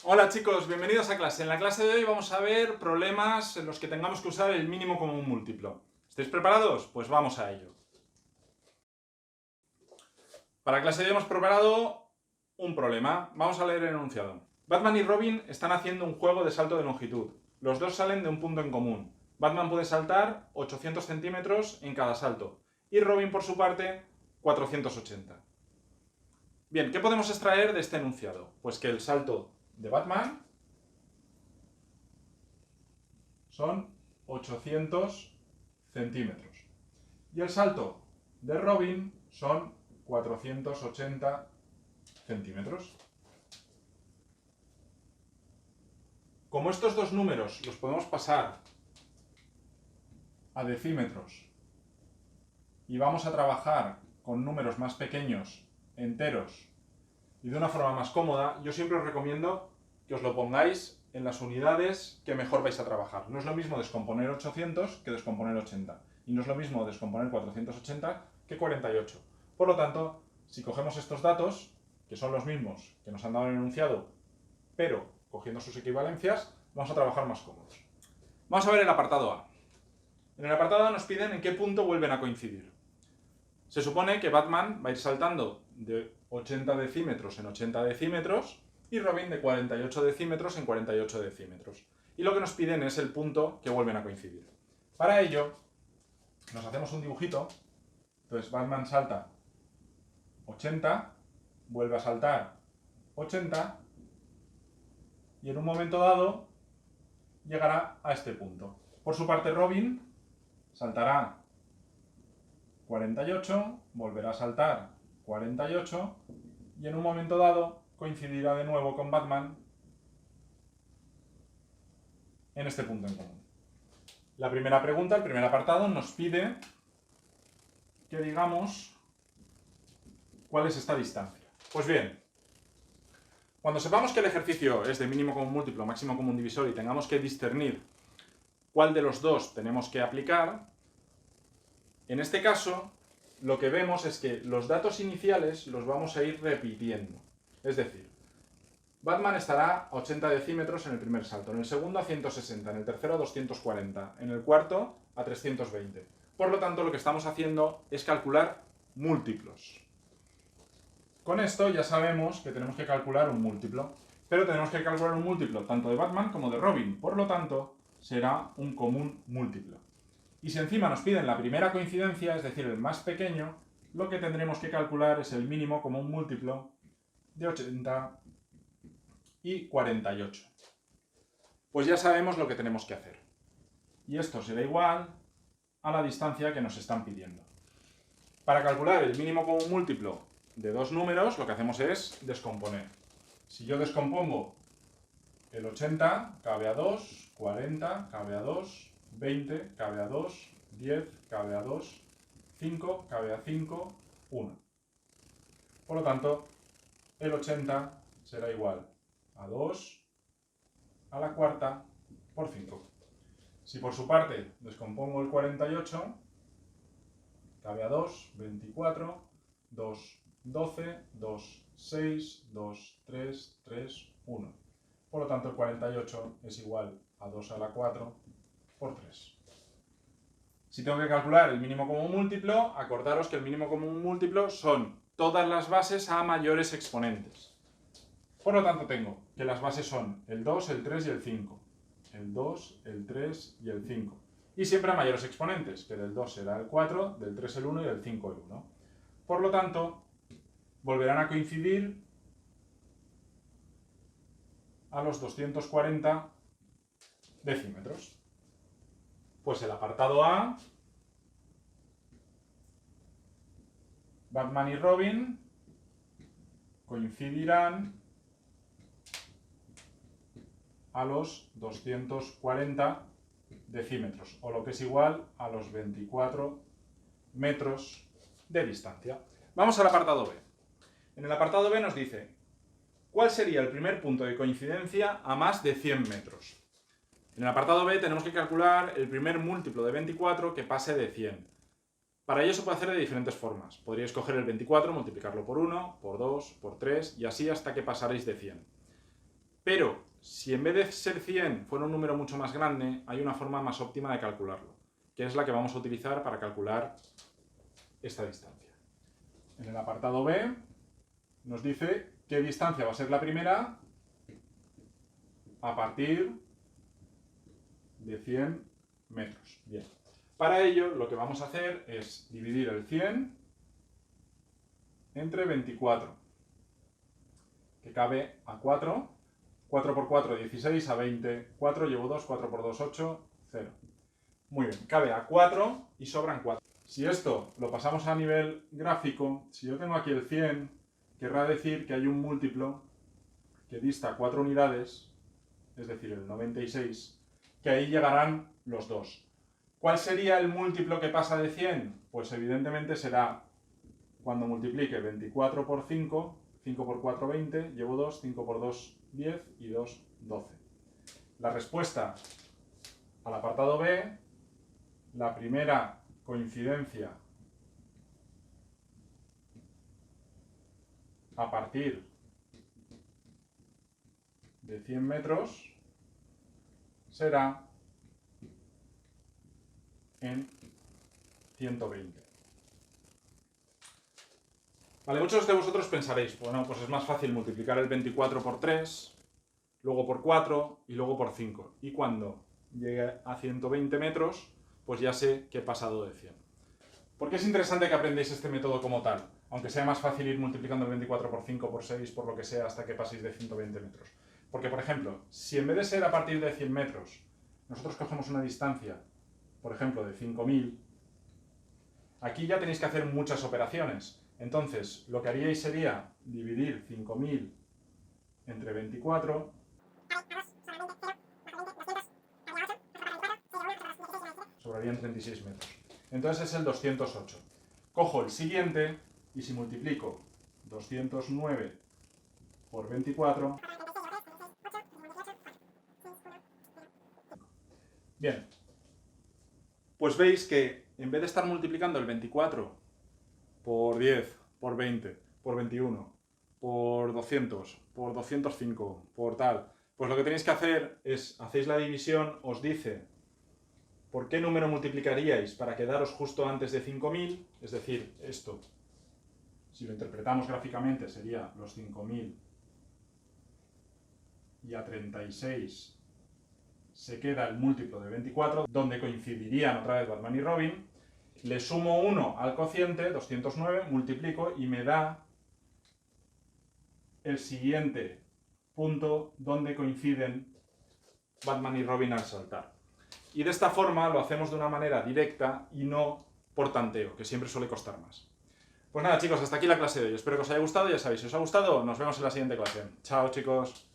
Hola chicos, bienvenidos a clase. En la clase de hoy vamos a ver problemas en los que tengamos que usar el mínimo común múltiplo. ¿Estáis preparados? Pues vamos a ello. Para la clase de hoy hemos preparado un problema. Vamos a leer el enunciado. Batman y Robin están haciendo un juego de salto de longitud. Los dos salen de un punto en común. Batman puede saltar 800 centímetros en cada salto y Robin por su parte 480. Bien, ¿qué podemos extraer de este enunciado? Pues que el salto de Batman son 800 centímetros. Y el salto de Robin son 480 centímetros. Como estos dos números los podemos pasar a decímetros y vamos a trabajar con números más pequeños, enteros, y de una forma más cómoda, yo siempre os recomiendo que os lo pongáis en las unidades que mejor vais a trabajar. No es lo mismo descomponer 800 que descomponer 80. Y no es lo mismo descomponer 480 que 48. Por lo tanto, si cogemos estos datos, que son los mismos que nos han dado en el enunciado, pero cogiendo sus equivalencias, vamos a trabajar más cómodos. Vamos a ver el apartado A. En el apartado A nos piden en qué punto vuelven a coincidir. Se supone que Batman va a ir saltando de 80 decímetros en 80 decímetros y Robin de 48 decímetros en 48 decímetros. Y lo que nos piden es el punto que vuelven a coincidir. Para ello, nos hacemos un dibujito. Entonces Batman salta 80, vuelve a saltar 80 y en un momento dado llegará a este punto. Por su parte Robin saltará 48, volverá a saltar 48 y en un momento dado coincidirá de nuevo con Batman en este punto en común. La primera pregunta, el primer apartado, nos pide que digamos cuál es esta distancia. Pues bien, cuando sepamos que el ejercicio es de mínimo común múltiplo, máximo común divisor y tengamos que discernir cuál de los dos tenemos que aplicar, en este caso lo que vemos es que los datos iniciales los vamos a ir repitiendo. Es decir, Batman estará a 80 decímetros en el primer salto, en el segundo a 160, en el tercero a 240, en el cuarto a 320. Por lo tanto, lo que estamos haciendo es calcular múltiplos. Con esto ya sabemos que tenemos que calcular un múltiplo, pero tenemos que calcular un múltiplo tanto de Batman como de Robin. Por lo tanto, será un común múltiplo. Y si encima nos piden la primera coincidencia, es decir, el más pequeño, lo que tendremos que calcular es el mínimo común múltiplo de 80 y 48. Pues ya sabemos lo que tenemos que hacer. Y esto será igual a la distancia que nos están pidiendo. Para calcular el mínimo común múltiplo de dos números, lo que hacemos es descomponer. Si yo descompongo el 80, cabe a 2, 40, cabe a 2, 20, cabe a 2, 10, cabe a 2, 5, cabe a 5, 1. Por lo tanto, el 80 será igual a 2 a la cuarta por 5. Si por su parte descompongo el 48, cabe a 2, 24, 2, 12, 2, 6, 2, 3, 3, 1. Por lo tanto, el 48 es igual a 2 a la 4 por 3. Si tengo que calcular el mínimo común múltiplo, acordaros que el mínimo común múltiplo son todas las bases a mayores exponentes. Por lo tanto, tengo que las bases son el 2, el 3 y el 5. El 2, el 3 y el 5. Y siempre a mayores exponentes, que del 2 será el 4, del 3 el 1 y del 5 el 1. Por lo tanto, volverán a coincidir a los 240 decímetros. Pues el apartado A, Batman y Robin coincidirán a los 240 decímetros, o lo que es igual a los 24 metros de distancia. Vamos al apartado B. En el apartado B nos dice, ¿cuál sería el primer punto de coincidencia a más de 100 metros? En el apartado B tenemos que calcular el primer múltiplo de 24 que pase de 100. Para ello se puede hacer de diferentes formas. Podríais coger el 24, multiplicarlo por 1, por 2, por 3 y así hasta que pasaréis de 100. Pero si en vez de ser 100 fuera un número mucho más grande, hay una forma más óptima de calcularlo, que es la que vamos a utilizar para calcular esta distancia. En el apartado B nos dice qué distancia va a ser la primera a partir de 100 metros. Bien. Para ello, lo que vamos a hacer es dividir el 100 entre 24, que cabe a 4. 4 por 4, 16, a 20, 4 llevo 2, 4 por 2, 8, 0. Muy bien, cabe a 4 y sobran 4. Si esto lo pasamos a nivel gráfico, si yo tengo aquí el 100, querrá decir que hay un múltiplo que dista 4 unidades, es decir, el 96, que ahí llegarán los dos. ¿Cuál sería el múltiplo que pasa de 100? Pues evidentemente será cuando multiplique 24 por 5, 5 por 4, 20, llevo 2, 5 por 2, 10 y 2, 12. La respuesta al apartado B, la primera coincidencia a partir de 100 metros será en 120. Vale, muchos de vosotros pensaréis, bueno, pues es más fácil multiplicar el 24 por 3, luego por 4 y luego por 5. Y cuando llegue a 120 metros, pues ya sé que he pasado de 100. ¿Por qué es interesante que aprendáis este método como tal? Aunque sea más fácil ir multiplicando el 24 por 5, por 6, por lo que sea, hasta que paséis de 120 metros. Porque, por ejemplo, si en vez de ser a partir de 100 metros, nosotros cogemos una distancia, por ejemplo, de 5000, aquí ya tenéis que hacer muchas operaciones. Entonces, lo que haríais sería dividir 5000 entre 24. Sobrarían 36 metros. Entonces es el 208. Cojo el siguiente y si multiplico 209 por 24... Bien. Pues veis que en vez de estar multiplicando el 24 por 10, por 20, por 21, por 200, por 205, por tal, pues lo que tenéis que hacer es, hacéis la división, os dice por qué número multiplicaríais para quedaros justo antes de 5000, es decir, esto, si lo interpretamos gráficamente, sería los 5000 y a 36 se queda el múltiplo de 24, donde coincidirían otra vez Batman y Robin. Le sumo 1 al cociente, 209, multiplico y me da el siguiente punto donde coinciden Batman y Robin al saltar. Y de esta forma lo hacemos de una manera directa y no por tanteo, que siempre suele costar más. Pues nada, chicos, hasta aquí la clase de hoy. Espero que os haya gustado. Ya sabéis, si os ha gustado, nos vemos en la siguiente clase. Chao, chicos.